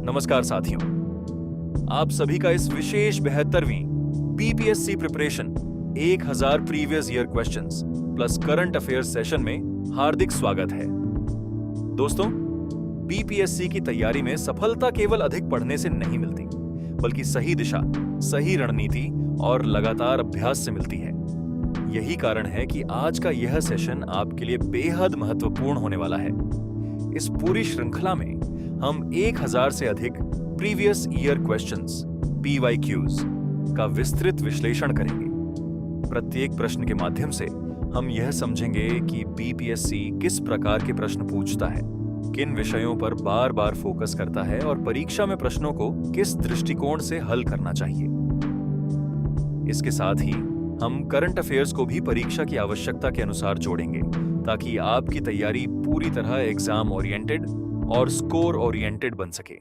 नमस्कार साथियों, आप सभी का इस विशेष 72वीं BPSC preparation 1000 previous year questions plus current affairs session में हार्दिक स्वागत है। दोस्तों, बीपीएससी की तैयारी में सफलता केवल अधिक पढ़ने से नहीं मिलती, बल्कि सही दिशा, सही रणनीति और लगातार अभ्यास से मिलती है। यही कारण है कि आज का यह सेशन आपके लिए बेहद महत्वपूर्ण होने वाला है। इस पूरी श्रृंखला में हम 1000 से अधिक प्रीवियस ईयर क्वेश्चंस (PYQs) का विस्तृत विश्लेषण करेंगे। प्रत्येक प्रश्न के माध्यम से हम यह समझेंगे कि बीपीएससी किस प्रकार के प्रश्न पूछता है, किन विषयों पर बार बार फोकस करता है और परीक्षा में प्रश्नों को किस दृष्टिकोण से हल करना चाहिए। इसके साथ ही हम करंट अफेयर्स को भी परीक्षा की आवश्यकता के अनुसार जोड़ेंगे, ताकि आपकी तैयारी पूरी तरह एग्जाम ओरिएंटेड और स्कोर ओरिएंटेड बन सके।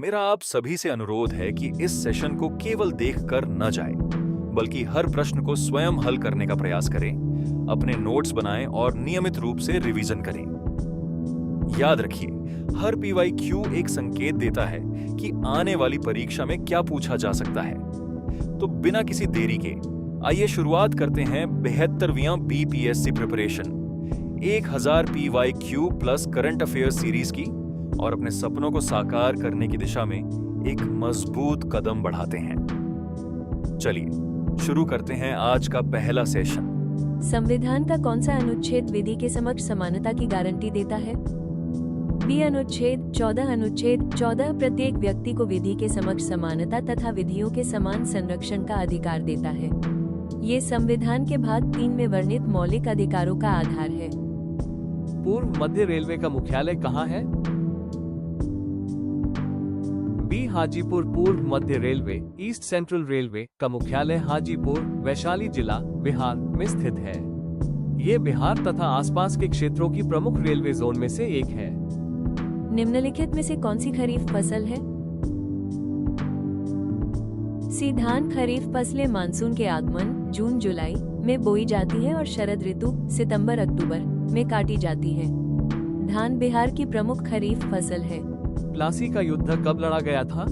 मेरा आप सभी से अनुरोध है कि इस सेशन को केवल देखकर न जाए, बल्कि हर प्रश्न को स्वयं हल करने का प्रयास करें, अपने नोट्स बनाएं और नियमित रूप से रिवीजन करें। याद रखिए, हर PYQ एक संकेत देता है कि आने वाली परीक्षा में क्या पूछा जा सकता है। तो बिना किसी देरी के आइए शुरुआत करते हैं 72वीं BPSC preparation 1000 PYQ plus current affair series की और अपने सपनों को साकार करने की दिशा में एक मजबूत कदम बढ़ाते हैं। चलिए शुरू करते हैं आज का पहला सेशन। संविधान का कौन सा अनुच्छेद विधि के समक्ष समानता की गारंटी देता है? बी अनुच्छेद 14 प्रत्येक व्यक्ति को विधि के समक्ष समानता तथा विधियों के समान संरक्षण का अधिकार देता है। ये संविधान के भाग 3 में वर्णित मौलिक अधिकारों का आधार है। पूर्व मध्य रेलवे का मुख्यालय कहाँ है? बी हाजीपुर। पूर्व मध्य रेलवे ईस्ट सेंट्रल रेलवे का मुख्यालय हाजीपुर, वैशाली जिला, बिहार में स्थित है। ये बिहार तथा आसपास के क्षेत्रों की प्रमुख रेलवे जोन में से एक है। निम्नलिखित में से कौन सी खरीफ फसल है? सी धान। खरीफ फसलें मानसून के आगमन जून जुलाई में बोई जाती है और शरद ऋतु सितंबर अक्टूबर में काटी जाती है। धान बिहार की प्रमुख खरीफ फसल है। प्लासी का युद्ध कब लड़ा गया था?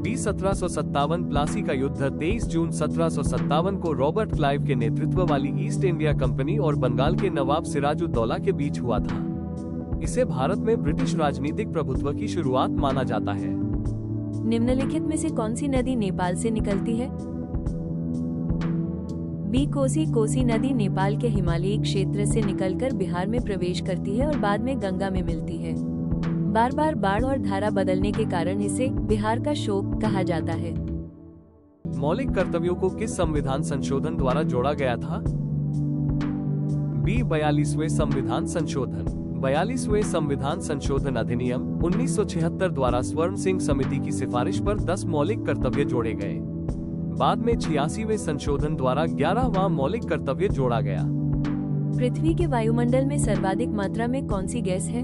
बी 1757। प्लासी का युद्ध 23 जून 1757 को रॉबर्ट क्लाइव के नेतृत्व वाली ईस्ट इंडिया कंपनी और बंगाल के नवाब सिराजुद्दौला के बीच हुआ था। इसे भारत में ब्रिटिश राजनीतिक प्रभुत्व की शुरुआत माना जाता है। निम्नलिखित में से कौन सी नदी नेपाल से निकलती है? बी कोसी। कोसी नदी नेपाल के हिमालयी क्षेत्र से निकलकर बिहार में प्रवेश करती है और बाद में गंगा में मिलती है। बार बार बाढ़ और धारा बदलने के कारण इसे बिहार का शोक कहा जाता है। मौलिक कर्तव्यों को किस संविधान संशोधन द्वारा जोड़ा गया था? बी 42वें संविधान संशोधन। 42वें संविधान संशोधन अधिनियम 1976 द्वारा स्वर्ण सिंह समिति की सिफारिश पर 10 मौलिक कर्तव्य जोड़े गए। बाद में 86वें संशोधन द्वारा 11वां मौलिक कर्तव्य जोड़ा गया। पृथ्वी के वायुमंडल में सर्वाधिक मात्रा में कौन सी गैस है?